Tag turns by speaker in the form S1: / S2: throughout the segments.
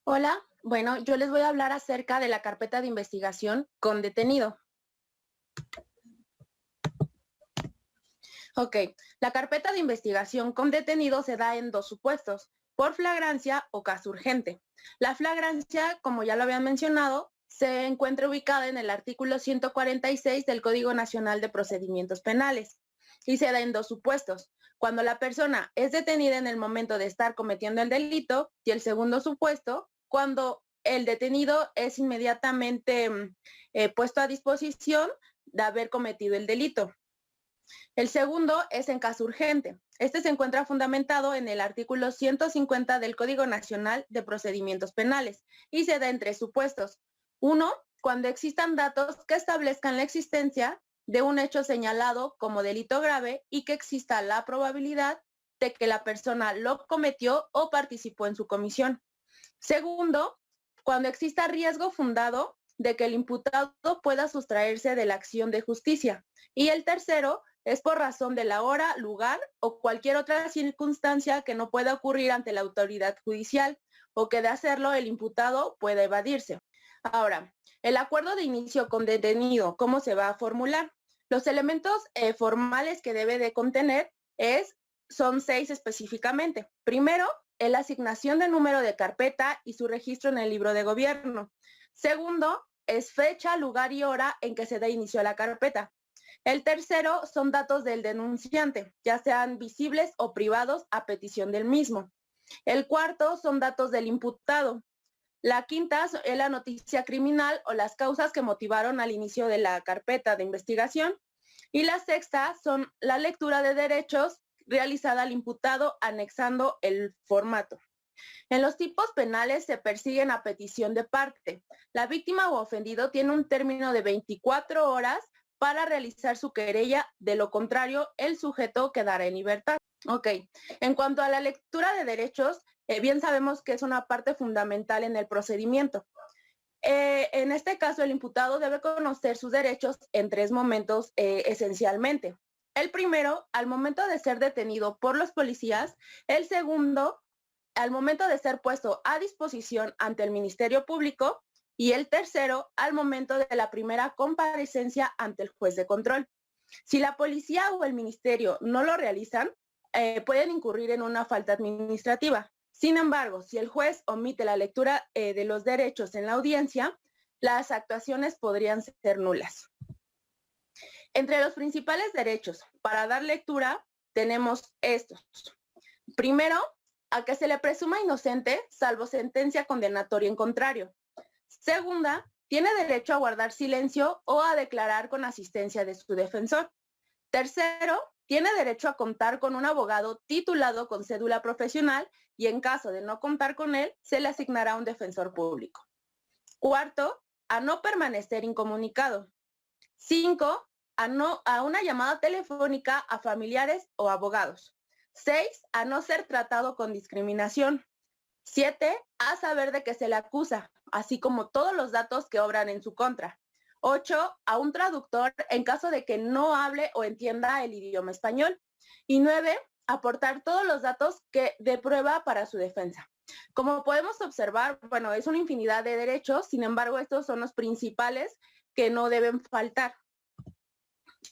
S1: Hola, bueno, yo les voy a hablar acerca de la carpeta de investigación con detenido. Ok, la carpeta de investigación con detenido se da en dos supuestos, por flagrancia o caso urgente. La flagrancia, como ya lo habían mencionado, se encuentra ubicada en el artículo 146 del Código Nacional de Procedimientos Penales y se da en dos supuestos, cuando la persona es detenida en el momento de estar cometiendo el delito y el segundo supuesto, cuando el detenido es inmediatamente puesto a disposición de haber cometido el delito. El segundo es en caso urgente. Este se encuentra fundamentado en el artículo 150 del Código Nacional de Procedimientos Penales y se da en tres supuestos. Uno, cuando existan datos que establezcan la existencia de un hecho señalado como delito grave y que exista la probabilidad de que la persona lo cometió o participó en su comisión. Segundo, cuando exista riesgo fundado de que el imputado pueda sustraerse de la acción de justicia. Y el tercero es por razón de la hora, lugar o cualquier otra circunstancia que no pueda ocurrir ante la autoridad judicial o que de hacerlo el imputado pueda evadirse. Ahora, el acuerdo de inicio con detenido, ¿cómo se va a formular? Los elementos formales que debe de contener son 6 específicamente. Primero, la asignación de número de carpeta y su registro en el libro de gobierno. Segundo, es fecha, lugar y hora en que se da inicio a la carpeta. El tercero son datos del denunciante, ya sean visibles o privados a petición del mismo. El cuarto son datos del imputado. La quinta es la noticia criminal o las causas que motivaron al inicio de la carpeta de investigación. Y la sexta son la lectura de derechos realizada al imputado anexando el formato. En los tipos penales se persiguen a petición de parte. La víctima o ofendido tiene un término de 24 horas para realizar su querella, de lo contrario, el sujeto quedará en libertad. Ok, en cuanto a la lectura de derechos, bien sabemos que es una parte fundamental en el procedimiento. En este caso, el imputado debe conocer sus derechos en tres momentos esencialmente. El primero, al momento de ser detenido por los policías. El segundo, al momento de ser puesto a disposición ante el Ministerio Público. Y el tercero, al momento de la primera comparecencia ante el juez de control. Si la policía o el ministerio no lo realizan, pueden incurrir en una falta administrativa. Sin embargo, si el juez omite la lectura de los derechos en la audiencia, las actuaciones podrían ser nulas. Entre los principales derechos para dar lectura tenemos estos. Primero, a que se le presuma inocente, salvo sentencia condenatoria en contrario. Segunda, tiene derecho a guardar silencio o a declarar con asistencia de su defensor. Tercero, tiene derecho a contar con un abogado titulado con cédula profesional y en caso de no contar con él, se le asignará un defensor público. Cuarto, a no permanecer incomunicado. 5, a una llamada telefónica a familiares o abogados. 6, a no ser tratado con discriminación. 7, a saber de qué se le acusa, así como todos los datos que obran en su contra. 8, a un traductor en caso de que no hable o entienda el idioma español. Y 9, aportar todos los datos de prueba para su defensa. Como podemos observar, bueno, es una infinidad de derechos, sin embargo, estos son los principales que no deben faltar.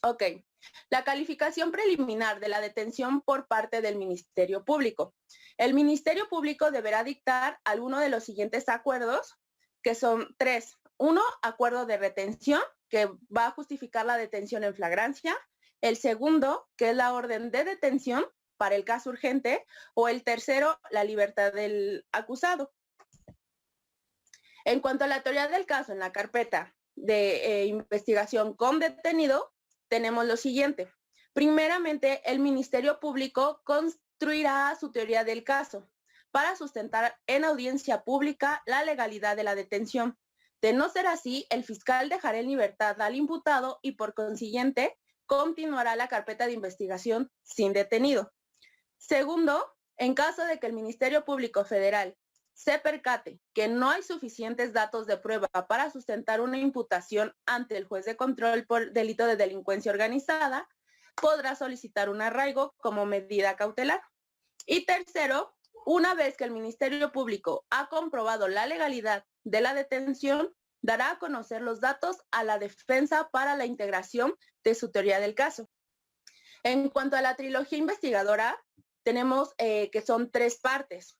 S1: Ok, la calificación preliminar de la detención por parte del Ministerio Público. El Ministerio Público deberá dictar alguno de los siguientes acuerdos, que son 3. 1, acuerdo de retención, que va a justificar la detención en flagrancia. El segundo, que es la orden de detención para el caso urgente. O el tercero, la libertad del acusado. En cuanto a la teoría del caso en la carpeta de investigación con detenido, tenemos lo siguiente. Primeramente, el Ministerio Público construirá su teoría del caso para sustentar en audiencia pública la legalidad de la detención. De no ser así, el fiscal dejará en libertad al imputado y por consiguiente continuará la carpeta de investigación sin detenido. Segundo, en caso de que el Ministerio Público Federal se percate que no hay suficientes datos de prueba para sustentar una imputación ante el juez de control por delito de delincuencia organizada, podrá solicitar un arraigo como medida cautelar. Y tercero, Una vez que el Ministerio Público ha comprobado la legalidad de la detención, dará a conocer los datos a la defensa para la integración de su teoría del caso. En cuanto a la trilogía investigadora, tenemos que son 3 partes,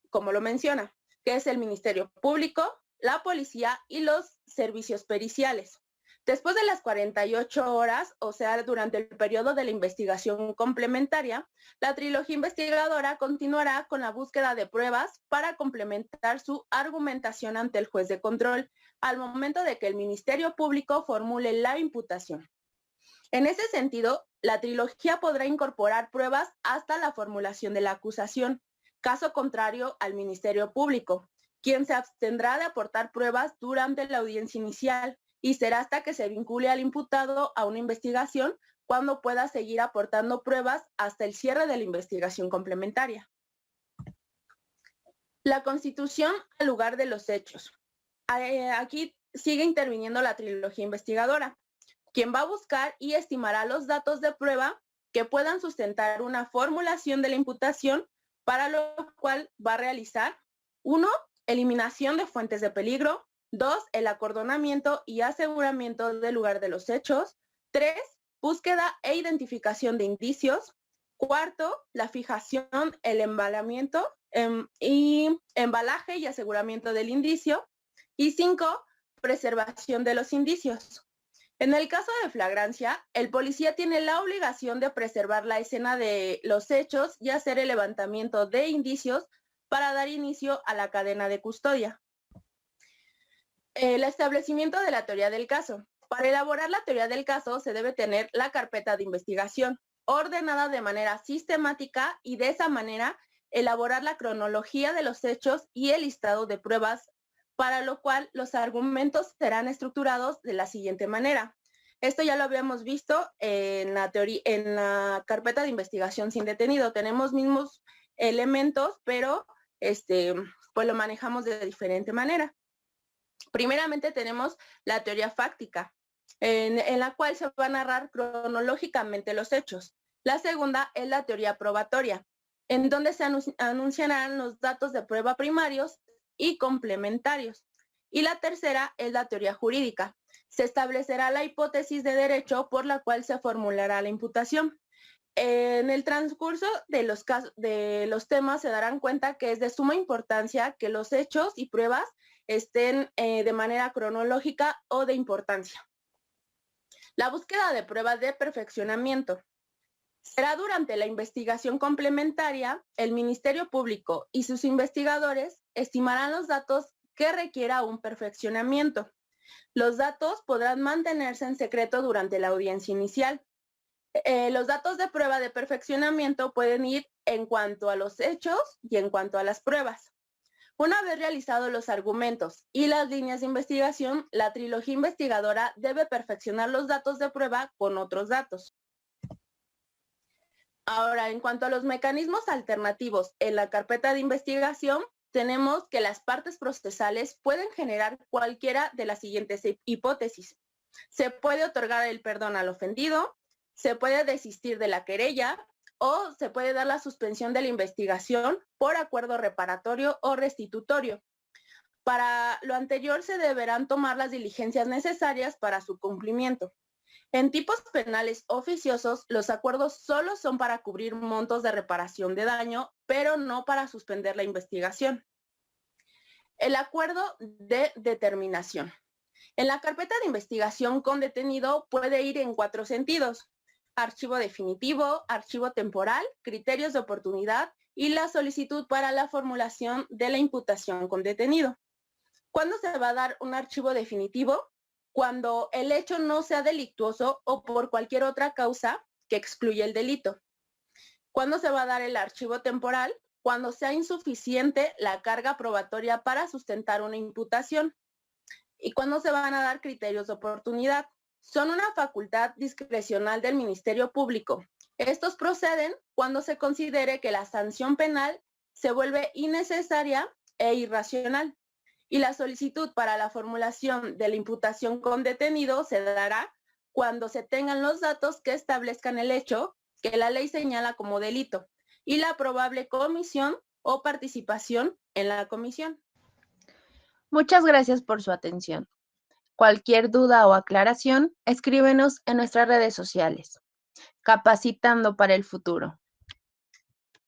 S1: como lo menciona, que es el Ministerio Público, la policía y los servicios periciales. Después de las 48 horas, o sea, durante el periodo de la investigación complementaria, la trilogía investigadora continuará con la búsqueda de pruebas para complementar su argumentación ante el juez de control al momento de que el Ministerio Público formule la imputación. En ese sentido, la trilogía podrá incorporar pruebas hasta la formulación de la acusación, caso contrario al Ministerio Público, quien se abstendrá de aportar pruebas durante la audiencia inicial y será hasta que se vincule al imputado a una investigación cuando pueda seguir aportando pruebas hasta el cierre de la investigación complementaria. La constitución al lugar de los hechos. Aquí sigue interviniendo la trilogía investigadora, quien va a buscar y estimará los datos de prueba que puedan sustentar una formulación de la imputación, para lo cual va a realizar 1. Eliminación de fuentes de peligro, 2. El acordonamiento y aseguramiento del lugar de los hechos, 3. Búsqueda e identificación de indicios, 4. La fijación, el embalamiento y embalaje y aseguramiento del indicio, y 5. Preservación de los indicios. En el caso de flagrancia, el policía tiene la obligación de preservar la escena de los hechos y hacer el levantamiento de indicios para dar inicio a la cadena de custodia. El establecimiento de la teoría del caso. Para elaborar la teoría del caso se debe tener la carpeta de investigación ordenada de manera sistemática y de esa manera elaborar la cronología de los hechos y el listado de pruebas, para lo cual los argumentos serán estructurados de la siguiente manera. Esto ya lo habíamos visto en la carpeta de investigación sin detenido. Tenemos mismos elementos, pero pues lo manejamos de diferente manera. Primeramente tenemos la teoría fáctica, en la cual se va a narrar cronológicamente los hechos. La segunda es la teoría probatoria, en donde se anunciarán los datos de prueba primarios y complementarios. Y la tercera es la teoría jurídica. Se establecerá la hipótesis de derecho por la cual se formulará la imputación. En el transcurso de los temas se darán cuenta que es de suma importancia que los hechos y pruebas estén de manera cronológica o de importancia. La búsqueda de pruebas de perfeccionamiento. Será durante la investigación complementaria, el Ministerio Público y sus investigadores estimarán los datos que requiera un perfeccionamiento. Los datos podrán mantenerse en secreto durante la audiencia inicial. Los datos de prueba de perfeccionamiento pueden ir en cuanto a los hechos y en cuanto a las pruebas. Una vez realizados los argumentos y las líneas de investigación, la trilogía investigadora debe perfeccionar los datos de prueba con otros datos. Ahora, en cuanto a los mecanismos alternativos en la carpeta de investigación, tenemos que las partes procesales pueden generar cualquiera de las siguientes hipótesis. Se puede otorgar el perdón al ofendido, se puede desistir de la querella o se puede dar la suspensión de la investigación por acuerdo reparatorio o restitutorio. Para lo anterior se deberán tomar las diligencias necesarias para su cumplimiento. En tipos penales oficiosos, los acuerdos solo son para cubrir montos de reparación de daño, pero no para suspender la investigación. El acuerdo de determinación. En la carpeta de investigación con detenido puede ir en 4 sentidos: archivo definitivo, archivo temporal, criterios de oportunidad y la solicitud para la formulación de la imputación con detenido. ¿Cuándo se va a dar un archivo definitivo? Cuando el hecho no sea delictuoso o por cualquier otra causa que excluya el delito. ¿Cuándo se va a dar el archivo temporal? Cuando sea insuficiente la carga probatoria para sustentar una imputación. ¿Y cuándo se van a dar criterios de oportunidad? Son una facultad discrecional del Ministerio Público. Estos proceden cuando se considere que la sanción penal se vuelve innecesaria e irracional. Y la solicitud para la formulación de la imputación con detenido se dará cuando se tengan los datos que establezcan el hecho que la ley señala como delito y la probable comisión o participación en la comisión.
S2: Muchas gracias por su atención. Cualquier duda o aclaración, escríbenos en nuestras redes sociales. Capacitando para el futuro.